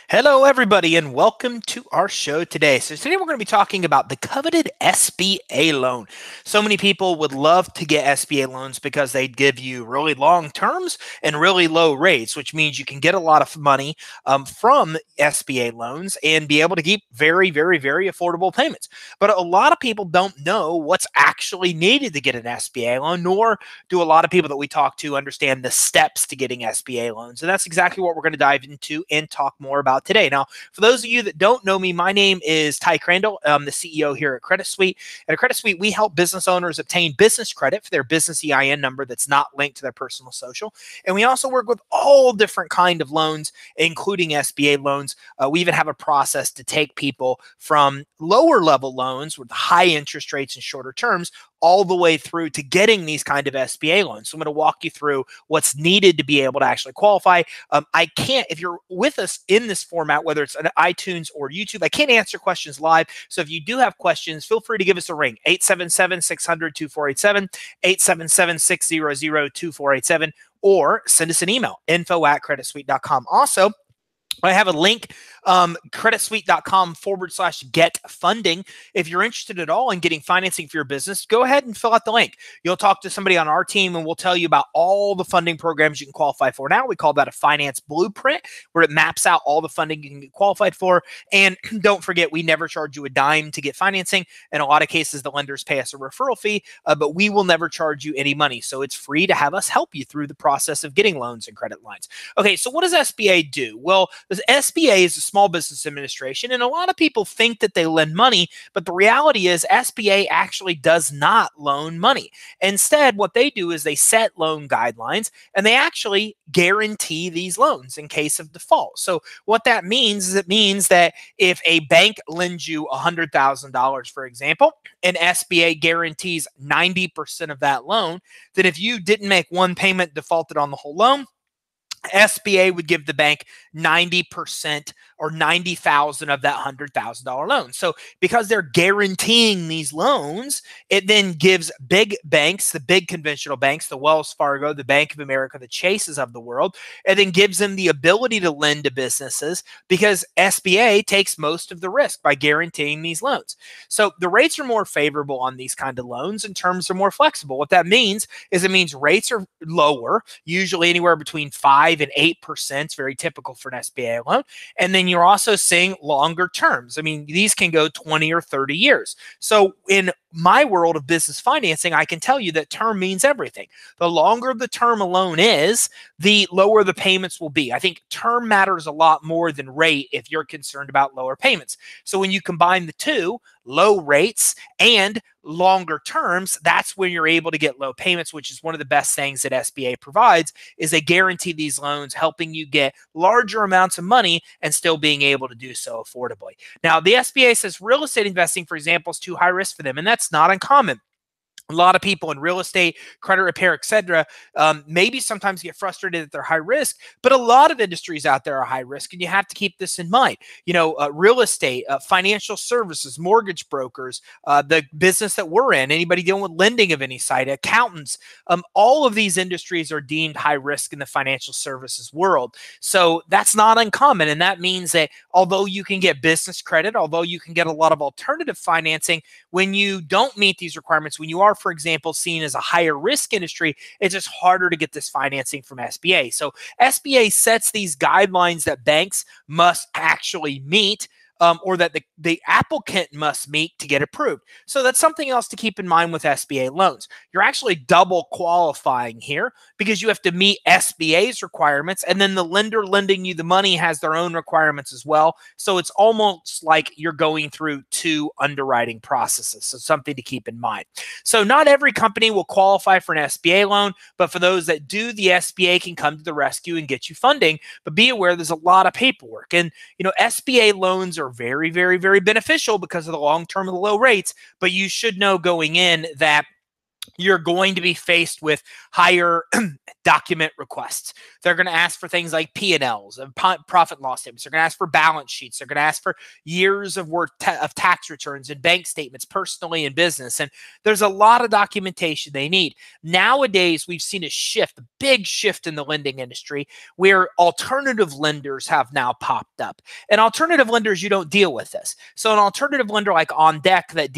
Hello, everybody, and welcome to our show today. So today we're going to be talking about the coveted SBA loan. So many people would love to get SBA loans because they give you really long terms and really low rates, which means you can get a lot of money from SBA loans and be able to keep very, very, very affordable payments. But a lot of people don't know what's actually needed to get an SBA loan, nor do a lot of people that we talk to understand the steps to getting SBA loans. And that's exactly what we're going to dive into and talk more about today. Now, for those of you that don't know me, my name is Ty Crandall. I'm the CEO here at Credit Suite. At Credit Suite, we help business owners obtain business credit for their business EIN number that's not linked to their personal social. And we also work with all different kind of loans, including SBA loans. We even have a process to take people from lower level loans with high interest rates and shorter terms all the way through to getting these kind of SBA loans. So I'm going to walk you through what's needed to be able to actually qualify. I can't, if you're with us in this format, whether it's on iTunes or YouTube, I can't answer questions live. So if you do have questions, feel free to give us a ring, 877-600-2487, 877-600-2487, or send us an email, info@creditsuite.com. Also, I have a link, creditsuite.com/get funding. If you're interested at all in getting financing for your business, go ahead and fill out the link. You'll talk to somebody on our team and we'll tell you about all the funding programs you can qualify for. Now we call that a finance blueprint, where it maps out all the funding you can get qualified for. And don't forget, we never charge you a dime to get financing. In a lot of cases, the lenders pay us a referral fee, but we will never charge you any money. So it's free to have us help you through the process of getting loans and credit lines. Okay, so what does SBA do? Well, the SBA is a Small Business Administration, and a lot of people think that they lend money, but the reality is SBA actually does not loan money. Instead, what they do is they set loan guidelines, and they actually guarantee these loans in case of default. So what that means is it means that if a bank lends you $100,000, for example, and SBA guarantees 90% of that loan, then if you didn't make one payment, defaulted on the whole loan, SBA would give the bank 90% or 90,000 of that $100,000 loan. So because they're guaranteeing these loans, it then gives big banks, the big conventional banks, the Wells Fargo, the Bank of America, the Chases of the world, and then gives them the ability to lend to businesses because SBA takes most of the risk by guaranteeing these loans. So the rates are more favorable on these kind of loans and terms are more flexible. What that means is it means rates are lower, usually anywhere between 5 and 8%. It's very typical for an SBA loan. And then you're also seeing longer terms. I mean, these can go 20 or 30 years. So in my world of business financing, I can tell you that term means everything. The longer the term loan is, the lower the payments will be. I think term matters a lot more than rate if you're concerned about lower payments. So when you combine the two, low rates and longer terms, that's when you're able to get low payments, which is one of the best things that SBA provides, is they guarantee these loans, helping you get larger amounts of money and still being able to do so affordably. Now, the SBA says real estate investing, for example, is too high risk for them, and that's not uncommon. A lot of people in real estate, credit repair, etc., maybe sometimes get frustrated that they're high risk, but a lot of industries out there are high risk, and you have to keep this in mind. You know, real estate, financial services, mortgage brokers, the business that we're in, anybody dealing with lending of any site, accountants, all of these industries are deemed high risk in the financial services world. So that's not uncommon, and that means that although you can get business credit, although you can get a lot of alternative financing, when you don't meet these requirements, when you are, for example, seen as a higher risk industry, it's just harder to get this financing from SBA. So SBA sets these guidelines that banks must actually meet, or that the applicant must meet to get approved. So that's something else to keep in mind with SBA loans. You're actually double qualifying here because you have to meet SBA's requirements, and then the lender lending you the money has their own requirements as well. So it's almost like you're going through two underwriting processes. So something to keep in mind. So not every company will qualify for an SBA loan, but for those that do, the SBA can come to the rescue and get you funding. But be aware there's a lot of paperwork. And, you know, SBA loans are very, very, very beneficial because of the long term of the low rates. But you should know going in that you're going to be faced with higher document requests. They're going to ask for things like P&Ls, profit and loss statements. They're going to ask for balance sheets. They're going to ask for years of work of tax returns and bank statements, personally and business. And there's a lot of documentation they need. Nowadays, we've seen a big shift in the lending industry where alternative lenders have now popped up. And alternative lenders, you don't deal with this. So an alternative lender like On Deck that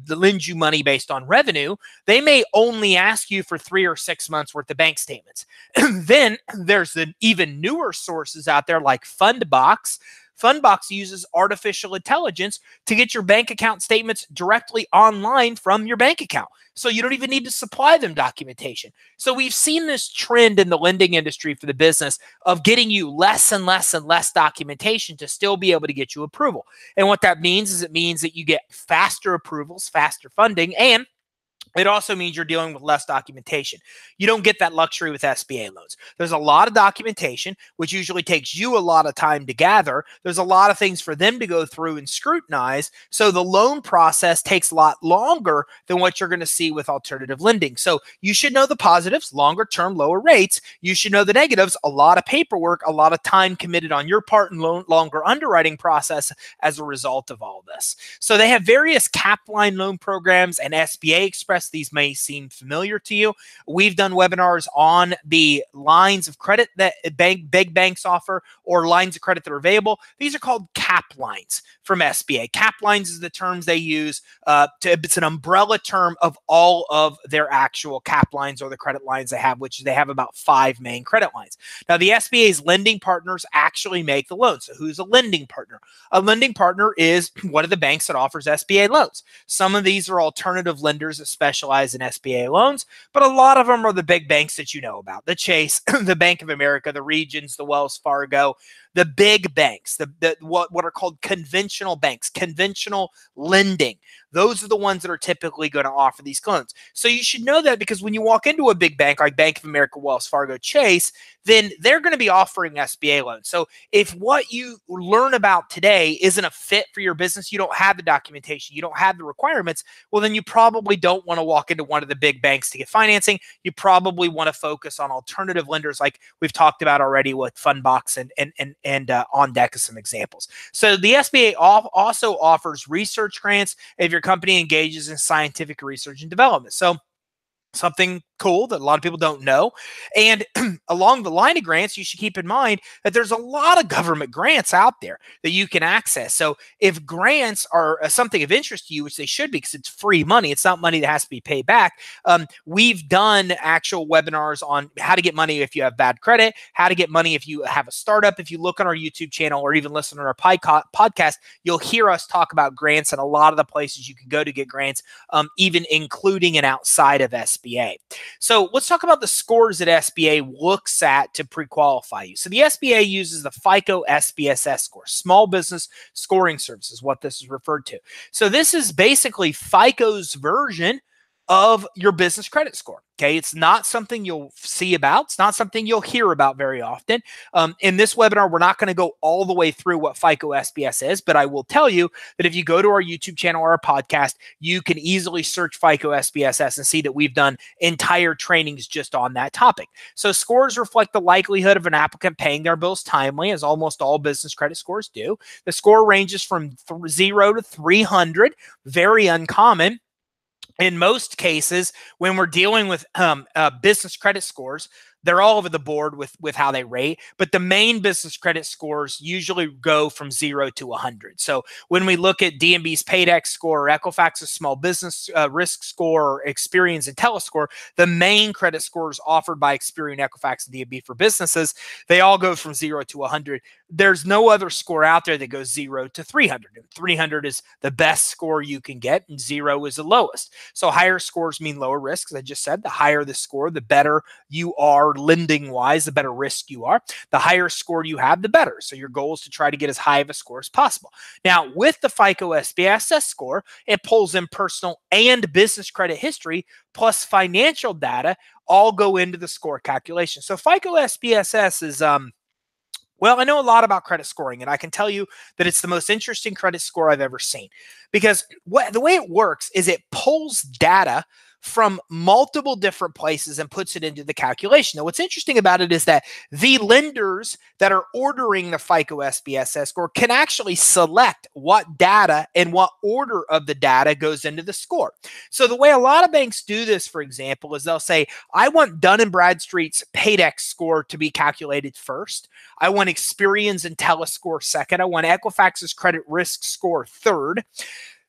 lends you money based on revenue, they may only ask you for 3 or 6 months worth of bank statements. Then there's the even newer sources out there like Fundbox. Fundbox uses artificial intelligence to get your bank account statements directly online from your bank account. So you don't even need to supply them documentation. So we've seen this trend in the lending industry for the business of getting you less and less and less documentation to still be able to get you approval. And what that means is it means that you get faster approvals, faster funding, and it also means you're dealing with less documentation. You don't get that luxury with SBA loans. There's a lot of documentation, which usually takes you a lot of time to gather. There's a lot of things for them to go through and scrutinize. So the loan process takes a lot longer than what you're going to see with alternative lending. So you should know the positives, longer term, lower rates. You should know the negatives, a lot of paperwork, a lot of time committed on your part, and longer underwriting process as a result of all this. So they have various cap line loan programs and SBA Express. These may seem familiar to you. We've done webinars on the lines of credit that big banks offer or lines of credit that are available. These are called cap lines from SBA. Cap lines is the terms they use. It's an umbrella term of all of their actual cap lines or the credit lines they have, which they have about 5 main credit lines. Now, the SBA's lending partners actually make the loans. So who's a lending partner? A lending partner is one of the banks that offers SBA loans. Some of these are alternative lenders that specialize in SBA loans, but a lot of them are the big banks that you know about, the Chase, the Bank of America, the Regions, the Wells Fargo, the big banks, what are called conventional banks, conventional lending. Those are the ones that are typically going to offer these loans. So you should know that, because when you walk into a big bank like Bank of America, Wells Fargo, Chase, then they're going to be offering SBA loans. So if what you learn about today isn't a fit for your business, you don't have the documentation, you don't have the requirements, well, then you probably don't want to walk into one of the big banks to get financing. You probably want to focus on alternative lenders like we've talked about already with Fundbox and On Deck as some examples. So the SBA also offers research grants if your company engages in scientific research and development. So something cool that a lot of people don't know. And along the line of grants, you should keep in mind that there's a lot of government grants out there that you can access. So if grants are something of interest to you, which they should be because it's free money, it's not money that has to be paid back. We've done actual webinars on how to get money if you have bad credit, how to get money if you have a startup. If you look on our YouTube channel or even listen to our podcast, you'll hear us talk about grants and a lot of the places you can go to get grants, even including and outside of SBA. So let's talk about the scores that SBA looks at to pre-qualify you. So the SBA uses the FICO SBSS score, Small Business Scoring Service is what this is referred to. So this is basically FICO's version of your business credit score. Okay, it's not something you'll see about. It's not something you'll hear about very often. In this webinar, we're not going to go all the way through what FICO SBS is, but I will tell you that if you go to our YouTube channel or our podcast, you can easily search FICO SBSS and see that we've done entire trainings just on that topic. So scores reflect the likelihood of an applicant paying their bills timely, as almost all business credit scores do. The score ranges from 0 to 300, very uncommon. In most cases, when we're dealing with business credit scores, they're all over the board with how they rate, but the main business credit scores usually go from 0 to 100. So when we look at DNB's PAYDEX score, or Equifax's small business risk score, or Experian's IntelliScore, the main credit scores offered by Experian, Equifax, and DNB for businesses, they all go from 0 to 100. There's no other score out there that goes 0 to 300. And 300 is the best score you can get, and 0 is the lowest. So higher scores mean lower risk. As I just said, the higher the score, the better you are lending wise, the better risk you are. The higher score you have, the better. So your goal is to try to get as high of a score as possible. Now, with the FICO SBSS score, it pulls in personal and business credit history plus financial data all go into the score calculation. So FICO SBSS is well, I know a lot about credit scoring, and I can tell you that it's the most interesting credit score I've ever seen, because the way it works is it pulls data from multiple different places and puts it into the calculation. Now, what's interesting about it is that the lenders that are ordering the FICO SBSS score can actually select what data and what order of the data goes into the score. So the way a lot of banks do this, for example, is they'll say, I want Dun & Bradstreet's Paydex score to be calculated first. I want Experian's IntelliScore second. I want Equifax's credit risk score third.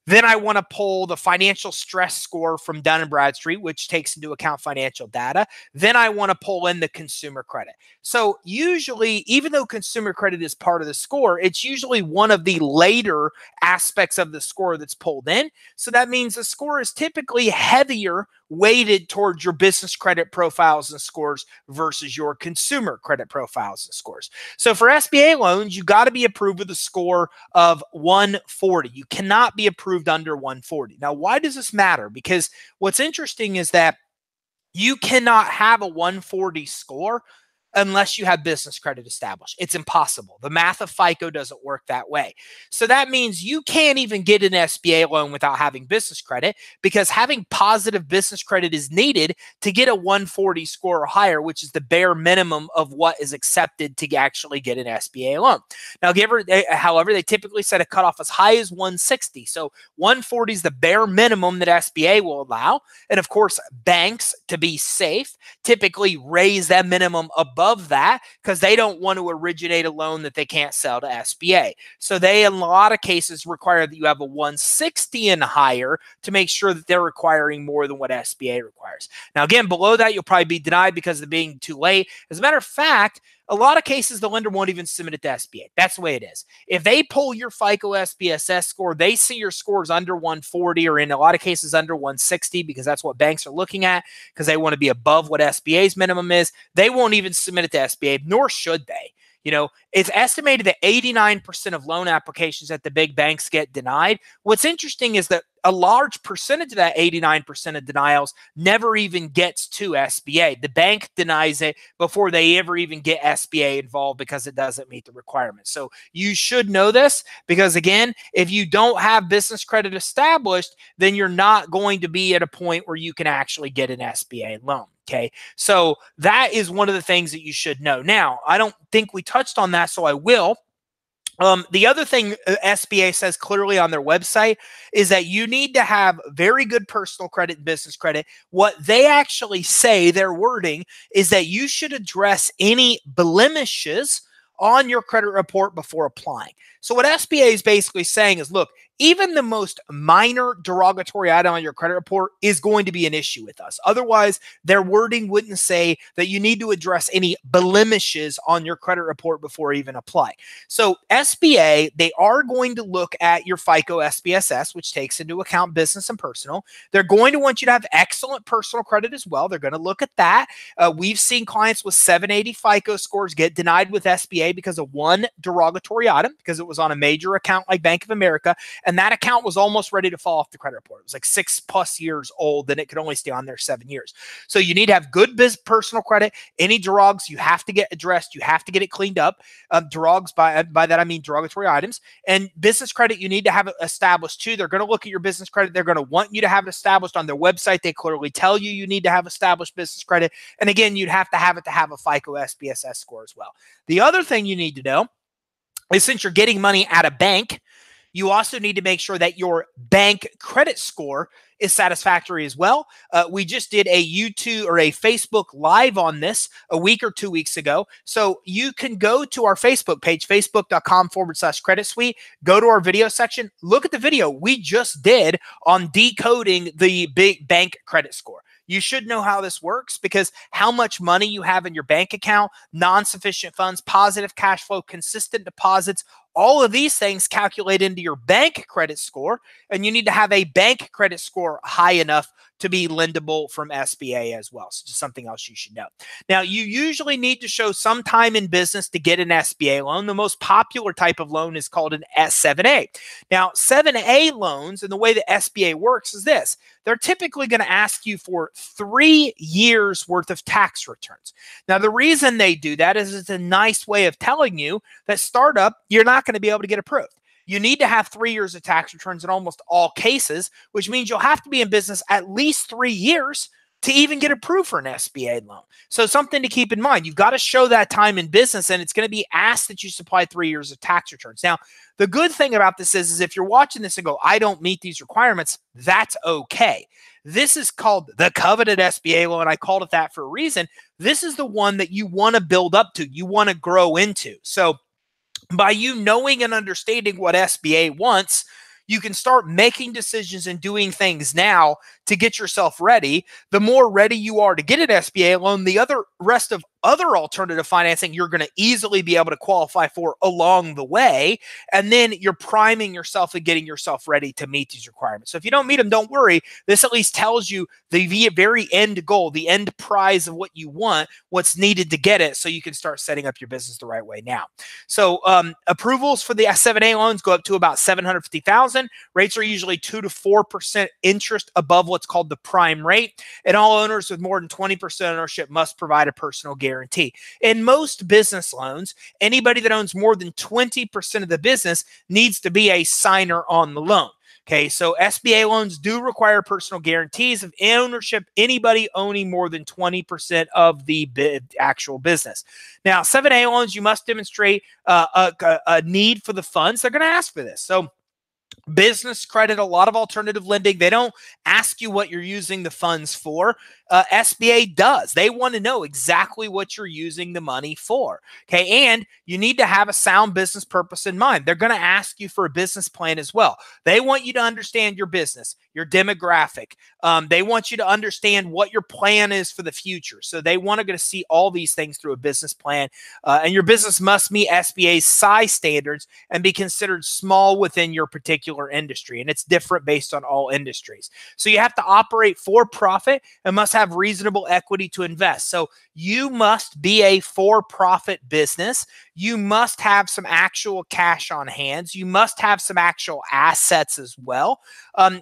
Then I want to pull the financial stress score from Dun & Bradstreet, which takes into account financial data. Then I want to pull in the consumer credit. So usually, even though consumer credit is part of the score, it's usually one of the later aspects of the score that's pulled in. So that means the score is typically heavier weighted towards your business credit profiles and scores versus your consumer credit profiles and scores. So for SBA loans, you got to be approved with a score of 140. You cannot be approved under 140. Now, why does this matter? Because what's interesting is that you cannot have a 140 score unless you have business credit established. It's impossible. The math of FICO doesn't work that way. So that means you can't even get an SBA loan without having business credit, because having positive business credit is needed to get a 140 score or higher, which is the bare minimum of what is accepted to actually get an SBA loan. Now, however, they typically set a cutoff as high as 160. So 140 is the bare minimum that SBA will allow. And of course, banks, to be safe, typically raise that minimum above that because they don't want to originate a loan that they can't sell to SBA. So they, in a lot of cases, require that you have a 160 and higher to make sure that they're requiring more than what SBA requires. Now, again, below that, you'll probably be denied because of being too late. As a matter of fact, a lot of cases, the lender won't even submit it to SBA. That's the way it is. If they pull your FICO SBSS score, they see your scores under 140 or in a lot of cases under 160, because that's what banks are looking at because they want to be above what SBA's minimum is. They won't even submit it to SBA, nor should they. You know, it's estimated that 89% of loan applications at the big banks get denied. What's interesting is that a large percentage of that 89% of denials never even gets to SBA. The bank denies it before they ever even get SBA involved because it doesn't meet the requirements. So you should know this because, again, if you don't have business credit established, then you're not going to be at a point where you can actually get an SBA loan. Okay, so that is one of the things that you should know. Now, I don't think we touched on that, so I will. The other thing SBA says clearly on their website is that you need to have very good personal credit and business credit. What they actually say, their wording, is that you should address any blemishes on your credit report before applying. So what SBA is basically saying is, look, even the most minor derogatory item on your credit report is going to be an issue with us. Otherwise, their wording wouldn't say that you need to address any blemishes on your credit report before even applying. So SBA, they are going to look at your FICO SBSS, which takes into account business and personal. They're going to want you to have excellent personal credit as well. They're going to look at that. We've seen clients with 780 FICO scores get denied with SBA because of one derogatory item, because it was on a major account like Bank of America. And that account was almost ready to fall off the credit report. It was like 6+ years old, and it could only stay on there 7 years. So you need to have good personal credit. Any derogs you have to get addressed. You have to get it cleaned up. Derogs, by that I mean derogatory items. And business credit, you need to have it established too. They're going to look at your business credit. They're going to want you to have it established on their website. They clearly tell you you need to have established business credit. And again, you'd have to have it to have a FICO SBSS score as well. The other thing you need to know is, since you're getting money at a bank, you also need to make sure that your bank credit score is satisfactory as well. We just did a YouTube or a Facebook Live on this a week or 2 weeks ago. So you can go to our Facebook page, facebook.com/credit suite, go to our video section, look at the video we just did on decoding the big bank credit score. You should know how this works, because how much money you have in your bank account, non-sufficient funds, positive cash flow, consistent deposits, all of these things calculate into your bank credit score, and you need to have a bank credit score high enough to be lendable from SBA as well. So just something else you should know. Now, you usually need to show some time in business to get an SBA loan. The most popular type of loan is called an S7A. Now, 7A loans, and the way the SBA works is this. They're typically going to ask you for 3 years worth of tax returns. Now, the reason they do that is it's a nice way of telling you that startup, you're not going to be able to get approved. You need to have 3 years of tax returns in almost all cases, which means you'll have to be in business at least 3 years to even get approved for an SBA loan. So something to keep in mind. You've got to show that time in business, and it's going to be asked that you supply 3 years of tax returns. Now, the good thing about this is if you're watching this and go, I don't meet these requirements, that's okay. This is called the coveted SBA loan. I called it that for a reason. This is the one that you want to build up to, you want to grow into. So by you knowing and understanding what SBA wants, you can start making decisions and doing things now to get yourself ready. The more ready you are to get an SBA loan, the rest of other alternative financing you're going to easily be able to qualify for along the way. And then you're priming yourself and getting yourself ready to meet these requirements. So if you don't meet them, don't worry. This at least tells you the very end goal, the end prize of what you want, what's needed to get it, so you can start setting up your business the right way now. So approvals for the 7A loans go up to about $750,000. Rates are usually 2 to 4% interest above what's called the prime rate. And all owners with more than 20% ownership must provide a personal guarantee. In most business loans, anybody that owns more than 20% of the business needs to be a signer on the loan. Okay, so SBA loans do require personal guarantees of ownership, anybody owning more than 20% of the actual business. Now, 7A loans, you must demonstrate a need for the funds. They're going to ask for this. So business credit, a lot of alternative lending, they don't ask you what you're using the funds for. SBA does. They want to know exactly what you're using the money for. Okay, and you need to have a sound business purpose in mind. They're going to ask you for a business plan as well. They want you to understand your business, your demographic. They want you to understand what your plan is for the future. So they want to see all these things through a business plan. And your business must meet SBA's size standards and be considered small within your particular industry. And it's different based on all industries. So you have to operate for profit and must have reasonable equity to invest. So you must be a for-profit business. You must have some actual cash on hands. You must have some actual assets as well.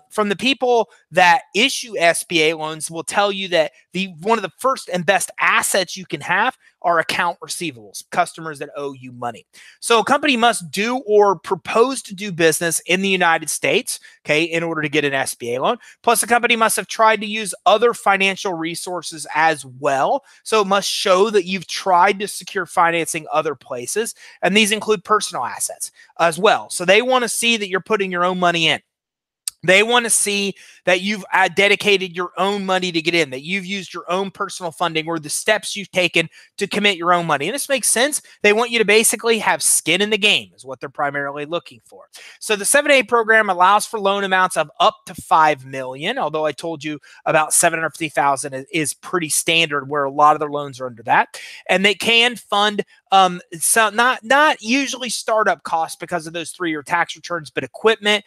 From the people that issue SBA loans will tell you that one of the first and best assets you can have are account receivables, customers that owe you money. So a company must do or propose to do business in the United States, okay, in order to get an SBA loan. Plus, a company must have tried to use other financial resources as well. So it must show that you've tried to secure financing other places. And these include personal assets as well. So they want to see that you're putting your own money in. They want to see that you've dedicated your own money to get in, that you've used your own personal funding or the steps you've taken to commit your own money. And this makes sense. They want you to basically have skin in the game is what they're primarily looking for. So the 7A program allows for loan amounts of up to $5 million, although I told you about $750,000 is pretty standard where a lot of their loans are under that. And they can fund so not usually startup costs because of those 3-year tax returns, but equipment.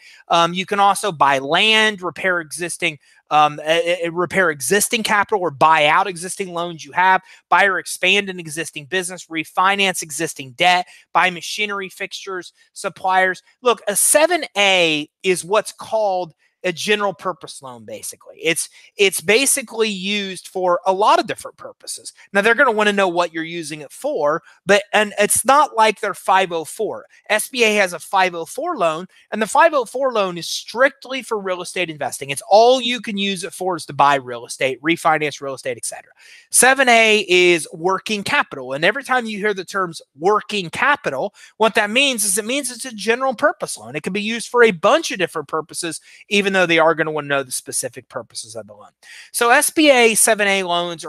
You can also buy land, repair existing capital, or buy out existing loans you have, buy or expand an existing business, refinance existing debt, buy machinery, fixtures, suppliers. Look, a 7A is what's called a general purpose loan, basically. It's basically used for a lot of different purposes. Now, they're going to want to know what you're using it for, and it's not like they're 504. SBA has a 504 loan, and the 504 loan is strictly for real estate investing. It's all you can use it for is to buy real estate, refinance real estate, etc. 7A is working capital, and every time you hear the terms working capital, what that means is it's a general purpose loan. It can be used for a bunch of different purposes, even though they are going to want to know the specific purposes of the loan. So SBA 7A loans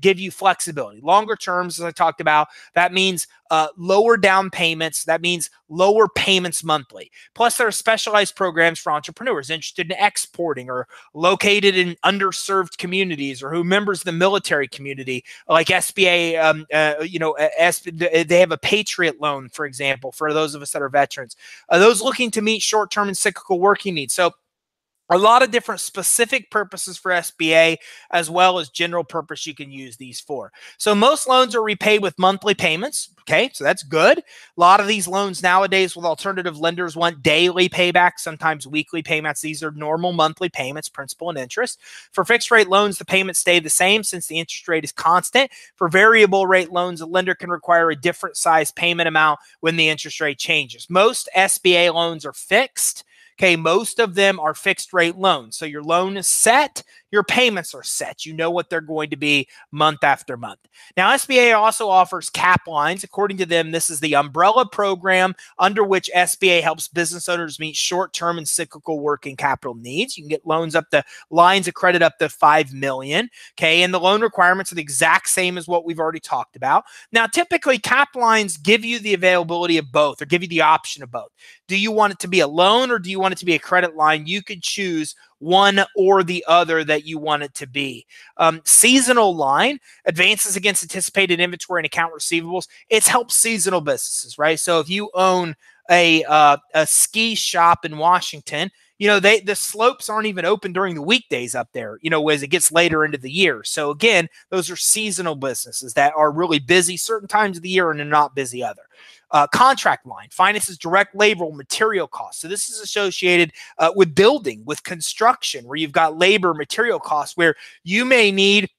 give you flexibility. Longer terms, as I talked about, that means lower down payments. That means lower payments monthly. Plus, there are specialized programs for entrepreneurs interested in exporting or located in underserved communities or who members of the military community, like SBA. They have a Patriot loan, for example, for those of us that are veterans. Those looking to meet short-term and cyclical working needs. So A lot of different specific purposes for SBA, as well as general purpose you can use these for. So most loans are repaid with monthly payments. Okay, so that's good. A lot of these loans nowadays with alternative lenders want daily payback, sometimes weekly payments. These are normal monthly payments, principal and interest. For fixed rate loans, the payments stay the same since the interest rate is constant. For variable rate loans, a lender can require a different size payment amount when the interest rate changes. Most SBA loans are fixed. Okay, most of them are fixed rate loans. So your loan is set, your payments are set. You know what they're going to be month after month. Now, SBA also offers cap lines. According to them, this is the umbrella program under which SBA helps business owners meet short-term and cyclical working capital needs. You can get loans up to lines of credit up to $5 million. Okay, and the loan requirements are the exact same as what we've already talked about. Now, typically, cap lines give you the availability of both, or give you the option of both. Do you want it to be a loan, or do you want it to be a credit line? You could choose one or the other that you want it to be. Seasonal line advances against anticipated inventory and account receivables. It's helps seasonal businesses, right? So if you own a ski shop in Washington, you know, the slopes aren't even open during the weekdays up there, you know, as it gets later into the year. So again, those are seasonal businesses that are really busy certain times of the year and are not busy other. Contract line finances direct labor material costs. So this is associated with building, with construction, where you've got labor material costs, where you may need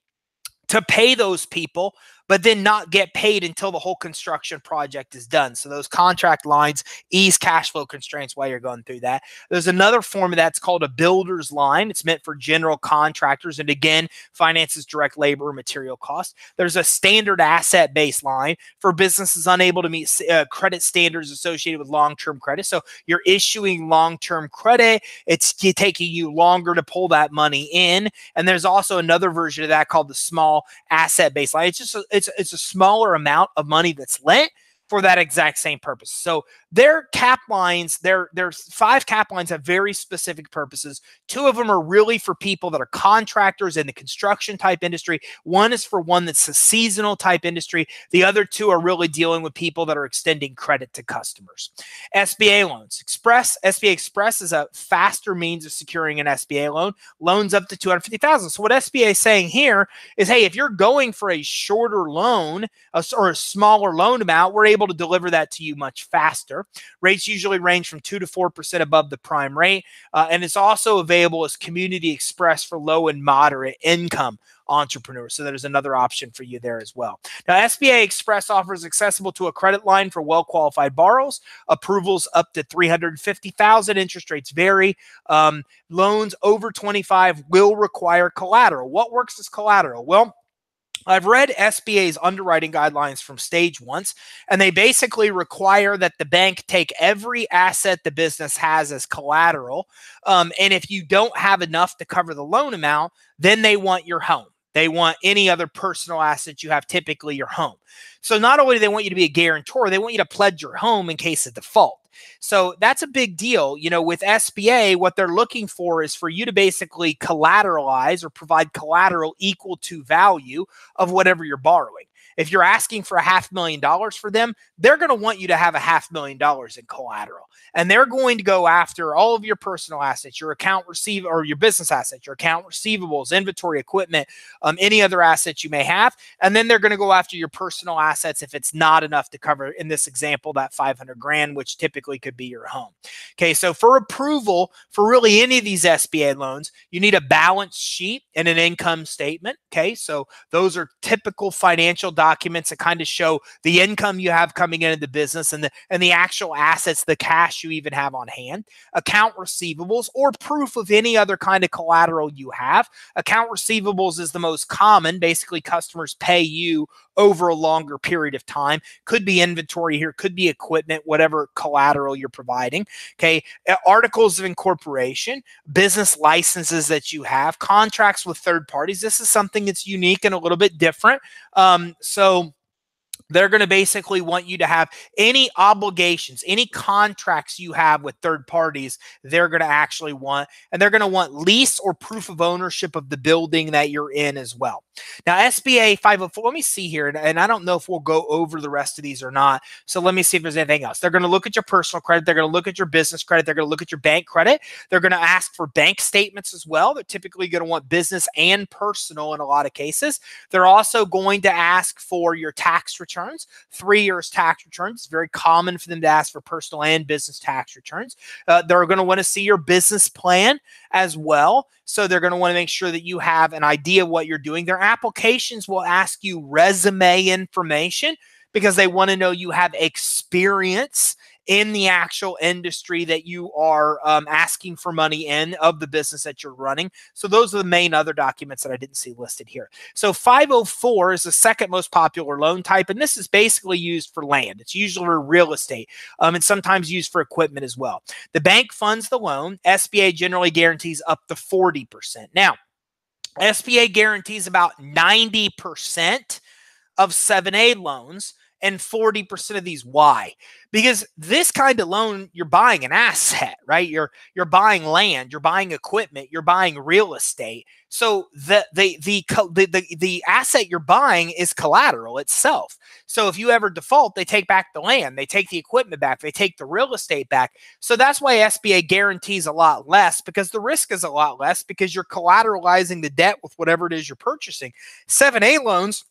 to pay those people, but then not get paid until the whole construction project is done. So those contract lines ease cash flow constraints while you're going through that. There's another form of that's called a builder's line. It's meant for general contractors, and again, finances direct labor and material costs. There's a standard asset-based line for businesses unable to meet credit standards associated with long-term credit. So you're issuing long-term credit. It's taking you longer to pull that money in. And there's also another version of that called the small asset-based line. It's just it's a smaller amount of money that's lent for that exact same purpose. So their cap lines, there's 5 cap lines have very specific purposes. 2 of them are really for people that are contractors in the construction type industry. One is for one that's a seasonal type industry. The other 2 are really dealing with people that are extending credit to customers. SBA Loans Express. SBA Express is a faster means of securing an SBA loan. Loans up to $250,000. So what SBA is saying here is, hey, if you're going for a shorter loan or a smaller loan amount, we're able to deliver that to you much faster. Rates usually range from 2 to 4% above the prime rate, and it's also available as Community Express for low and moderate income entrepreneurs. So there's another option for you there as well. Now, SBA Express offers accessible to a credit line for well-qualified borrowers. Approvals up to $350,000. Interest rates vary. Loans over 25 will require collateral. What works as collateral? Well, I've read SBA's underwriting guidelines from stage once, and they basically require that the bank take every asset the business has as collateral. And if you don't have enough to cover the loan amount, then they want your home. They want any other personal asset you have, typically your home. So not only do they want you to be a guarantor, they want you to pledge your home in case of default. So that's a big deal. You know, with SBA, what they're looking for is for you to basically collateralize or provide collateral equal to value of whatever you're borrowing. If you're asking for $500,000 for them, they're going to want you to have $500,000 in collateral. And they're going to go after all of your personal assets, your account receive or your business assets, your account receivables, inventory, equipment, any other assets you may have. And then they're going to go after your personal assets if it's not enough to cover, in this example, that $500,000, which typically could be your home. Okay, so for approval for really any of these SBA loans, you need a balance sheet and an income statement. Okay, so those are typical financial documents that kind of show the income you have coming into the business and the actual assets, the cash you even have on hand. Account receivables or proof of any other kind of collateral you have. Account receivables is the most common. Basically, customers pay you over a longer period of time. Could be inventory here, could be equipment, whatever collateral you're providing. Okay, articles of incorporation, business licenses that you have, contracts with third parties. This is something that's unique and a little bit different. So They're going to basically want you to have any obligations, any contracts you have with third parties, they're going to actually want, and they're going to want lease or proof of ownership of the building that you're in as well. Now, SBA 504, let me see here, and I don't know if we'll go over the rest of these or not. So let me see if there's anything else. They're going to look at your personal credit. They're going to look at your business credit. They're going to look at your bank credit. They're going to ask for bank statements as well. They're typically going to want business and personal in a lot of cases. They're also going to ask for your tax returns, 3 years tax returns. It's very common for them to ask for personal and business tax returns. They're going to want to see your business plan as well. So they're going to want to make sure that you have an idea of what you're doing. Their applications will ask you resume information because they want to know you have experience in the actual industry that you are asking for money in of the business that you're running. So those are the main other documents that I didn't see listed here. So 504 is the second most popular loan type, and this is basically used for land. It's usually for real estate and sometimes used for equipment as well. The bank funds the loan. SBA generally guarantees up to 40%. Now, SBA guarantees about 90% of 7A loans and 40% of these. Why? Because this kind of loan, you're buying an asset, right? You're buying land, you're buying equipment, you're buying real estate. So the asset you're buying is collateral itself. So if you ever default, they take back the land, they take the equipment back, they take the real estate back. So that's why SBA guarantees a lot less, because the risk is a lot less because you're collateralizing the debt with whatever it is you're purchasing. 7A loans,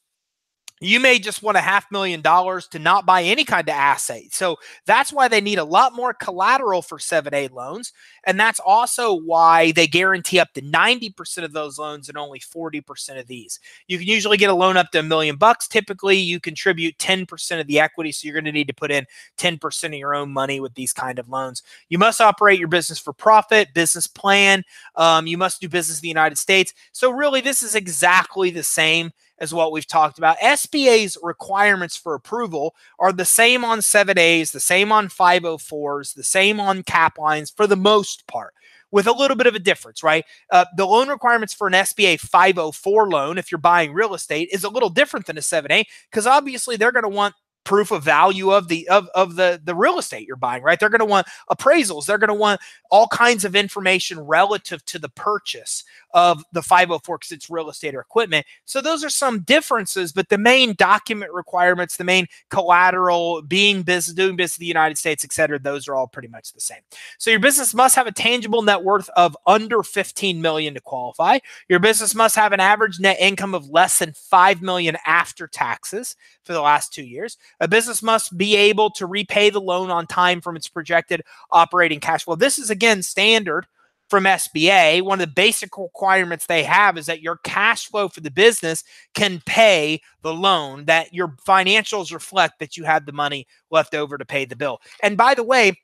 you may just want $500,000 to not buy any kind of asset. So that's why they need a lot more collateral for 7A loans. And that's also why they guarantee up to 90% of those loans and only 40% of these. You can usually get a loan up to $1 million. Typically, you contribute 10% of the equity. So you're going to need to put in 10% of your own money with these kind of loans. You must operate your business for profit, business plan. You must do business in the United States. So really, this is exactly the same as what we've talked about. SBA's requirements for approval are the same on 7As, the same on 504s, the same on cap lines for the most part, with a little bit of a difference, right? The loan requirements for an SBA 504 loan, if you're buying real estate, is a little different than a 7A because obviously they're going to want proof of value of the real estate you're buying, right? They're going to want appraisals. They're going to want all kinds of information relative to the purchase of the 504 because it's real estate or equipment. So those are some differences, but the main document requirements, the main collateral, doing business in the United States, et cetera, those are all pretty much the same. So your business must have a tangible net worth of under $15 million to qualify. Your business must have an average net income of less than $5 million after taxes for the last 2 years. A business must be able to repay the loan on time from its projected operating cash flow. This is, again, standard from SBA. One of the basic requirements they have is that your cash flow for the business can pay the loan, that your financials reflect that you had the money left over to pay the bill. And by the way,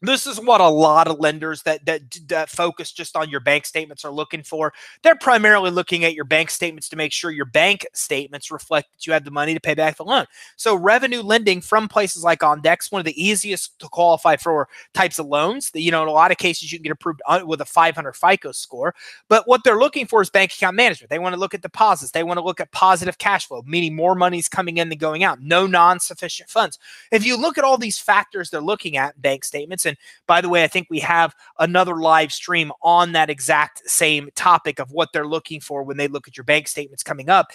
this is what a lot of lenders that focus just on your bank statements are looking for. They're primarily looking at your bank statements to make sure your bank statements reflect that you have the money to pay back the loan. So revenue lending from places like OnDeck's, one of the easiest to qualify for types of loans. That, in a lot of cases, you can get approved with a 500 FICO score. But what they're looking for is bank account management. They want to look at deposits. They want to look at positive cash flow, meaning more money's coming in than going out. No non-sufficient funds. If you look at all these factors they're looking at in bank statements, and by the way, I think we have another live stream on that exact same topic of what they're looking for when they look at your bank statements coming up.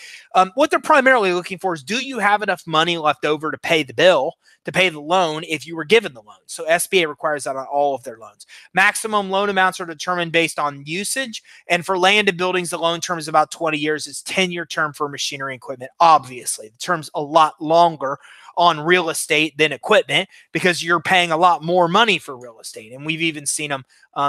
What they're primarily looking for is, do you have enough money left over to pay the bill, to pay the loan if you were given the loan? So SBA requires that on all of their loans. Maximum loan amounts are determined based on usage. And for land and buildings, the loan term is about 20 years. It's 10-year term for machinery and equipment. Obviously, the term's a lot longer on real estate than equipment because you're paying a lot more money for real estate. And we've even seen them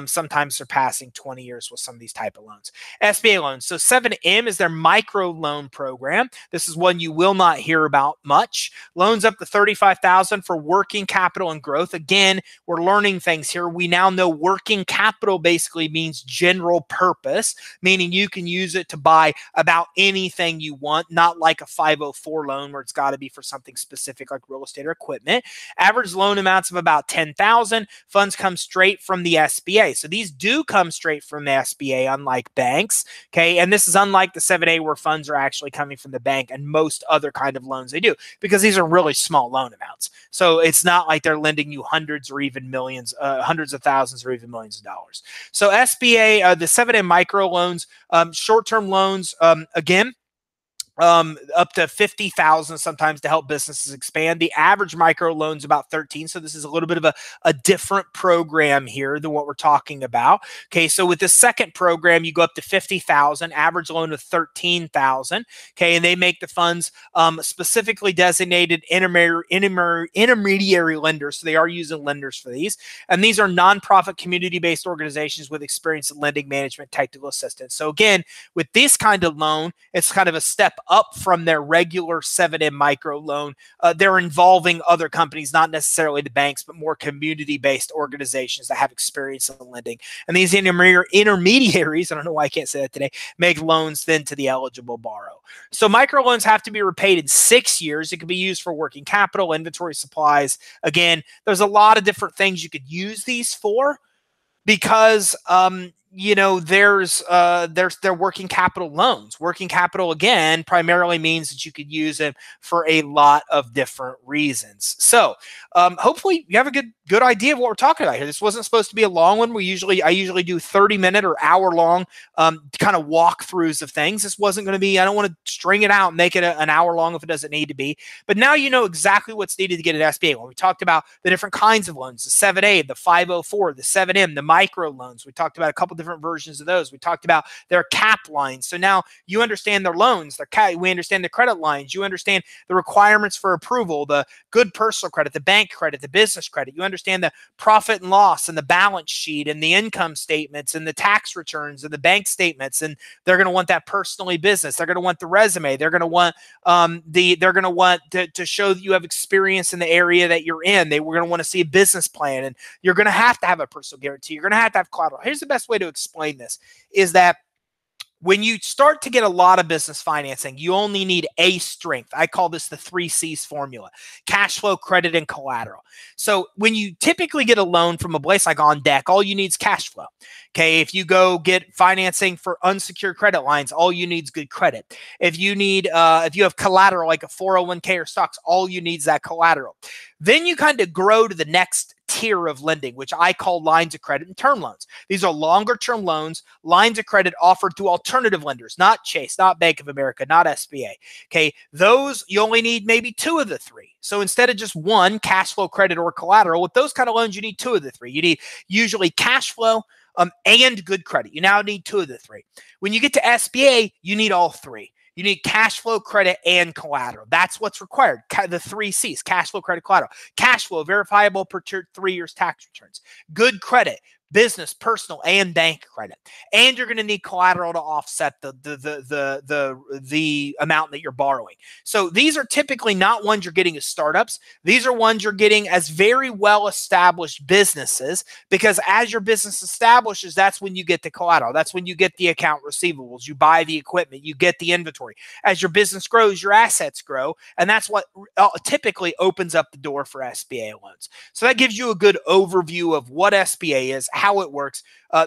sometimes surpassing 20 years with some of these type of loans. SBA loans. So 7M is their micro loan program. This is one you will not hear about much. Loans up to $35,000 for working capital and growth. Again, we're learning things here. We now know working capital basically means general purpose, meaning you can use it to buy about anything you want, not like a 504 loan where it's got to be for something specific specific, like real estate or equipment. Average loan amounts of about $10,000. Funds come straight from the SBA. So these do come straight from the SBA, unlike banks. Okay. And this is unlike the 7A where funds are actually coming from the bank and most other kind of loans they do, because these are really small loan amounts. So it's not like they're lending you hundreds or even millions, hundreds of thousands or even millions of dollars. So SBA, the 7A micro loans, short-term loans, again, up to 50,000 sometimes to help businesses expand. The average micro loan is about 13. So this is a little bit of a different program here than what we're talking about. Okay, so with the second program, you go up to 50,000, average loan of 13,000. Okay, and they make the funds specifically designated intermediary lenders. So they are using lenders for these. And these are nonprofit community-based organizations with experience in lending management, technical assistance. So again, with this kind of loan, it's kind of a step up from their regular 7M micro loan. They're involving other companies, not necessarily the banks, but more community-based organizations that have experience in lending. And these intermediaries, I don't know why I can't say that today, make loans then to the eligible borrower. So micro loans have to be repaid in 6 years. It can be used for working capital, inventory, supplies. Again, there's a lot of different things you could use these for, because you know, there's their working capital loans. Working capital, again, primarily means that you could use them for a lot of different reasons. So hopefully you have a good idea of what we're talking about here. This wasn't supposed to be a long one. I usually do 30-minute or hour-long kind of walkthroughs of things. This wasn't going to be, I don't want to string it out and make it an hour long if it doesn't need to be. But now you know exactly what's needed to get an SBA. When we talked about the different kinds of loans, the 7A, the 504, the 7M, the micro loans. We talked about a couple different versions of those. We talked about their cap lines. So now you understand their loans, we understand the credit lines. You understand the requirements for approval, the good personal credit, the bank credit, the business credit. You understand the profit and loss and the balance sheet and the income statements and the tax returns and the bank statements. And they're going to want that personally business. They're going to want the resume. They're going to want to show that you have experience in the area that you're in. We're going to want to see a business plan, and you're going to have a personal guarantee. You're going to have collateral. Here's the best way to explain this, is that when you start to get a lot of business financing, you only need a strength. I call this the 3 C's formula: cash flow, credit, and collateral. So when you typically get a loan from a place like On Deck, all you need is cash flow. Okay, if you go get financing for unsecured credit lines, all you need is good credit. If you have collateral like a 401k or stocks, all you need is that collateral. Then you kind of grow to the next tier of lending, which I call lines of credit and term loans. These are longer term loans, lines of credit offered to alternative lenders, not Chase, not Bank of America, not SBA. Okay, those you only need maybe 2 of the 3. So instead of just one, cash flow, credit, or collateral, with those kind of loans, you need 2 of the 3. You need usually cash flow and good credit. You now need 2 of the 3. When you get to SBA, you need all 3. You need cash flow, credit, and collateral. That's what's required. The 3 C's: cash flow, credit, collateral. Cash flow, verifiable per 3 years tax returns. Good credit, business, personal, and bank credit. And you're going to need collateral to offset the amount that you're borrowing. So these are typically not ones you're getting as startups. These are ones you're getting as very well-established businesses, because as your business establishes, that's when you get the collateral. That's when you get the account receivables. You buy the equipment. You get the inventory. As your business grows, your assets grow. And that's what typically opens up the door for SBA loans. So that gives you a good overview of what SBA is, how it works.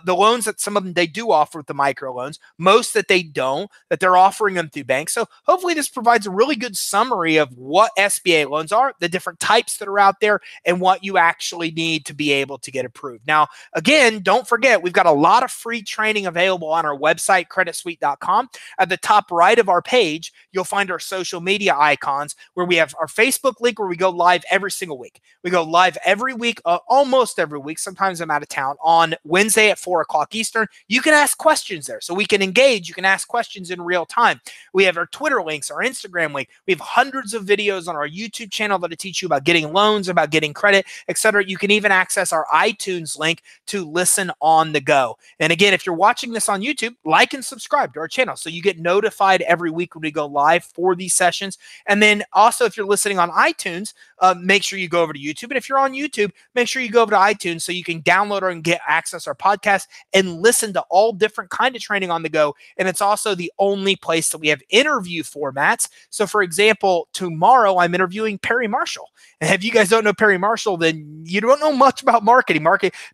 The loans that some of them they do offer with the micro loans, most that they don't, that they're offering them through banks. So hopefully this provides a really good summary of what SBA loans are, the different types that are out there, and what you actually need to be able to get approved. Now, again, don't forget, we've got a lot of free training available on our website, creditsuite.com. At the top right of our page, you'll find our social media icons, where we have our Facebook link, where we go live every single week. We go live every week, almost every week. Sometimes I'm out of town on Wednesday at 4 o'clock Eastern. You can ask questions there, so we can engage. You can ask questions in real time. We have our Twitter links, our Instagram link. We have hundreds of videos on our YouTube channel that teach you about getting loans, about getting credit, etc. You can even access our iTunes link to listen on the go. And again, if you're watching this on YouTube, like and subscribe to our channel so you get notified every week when we go live for these sessions. And then also, if you're listening on iTunes, make sure you go over to YouTube. And if you're on YouTube, make sure you go over to iTunes so you can download or and get access to our podcast and listen to all different kind of training on the go. And it's also the only place that we have interview formats. So for example, tomorrow I'm interviewing Perry Marshall. And if you guys don't know Perry Marshall, then you don't know much about marketing.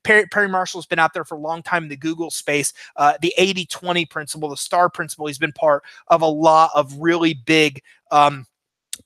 Perry Marshall's been out there for a long time in the Google space. The 80-20 principle, the STAR principle, he's been part of a lot of really big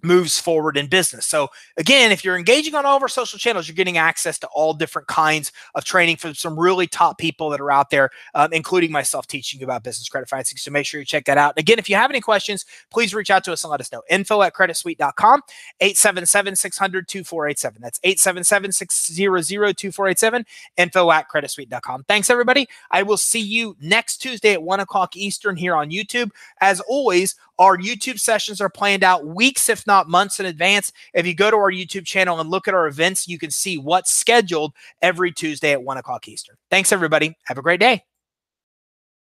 moves forward in business. So again, if you're engaging on all of our social channels, you're getting access to all different kinds of training from some really top people that are out there, including myself teaching you about business credit financing. So make sure you check that out. Again, if you have any questions, please reach out to us and let us know. info@creditsuite.com, 877-600-2487. That's 877-600-2487, info@creditsuite.com. Thanks, everybody. I will see you next Tuesday at 1 o'clock Eastern here on YouTube. As always, our YouTube sessions are planned out weeks, if not months in advance. If you go to our YouTube channel and look at our events, you can see what's scheduled every Tuesday at 1 o'clock Eastern. Thanks, everybody. Have a great day.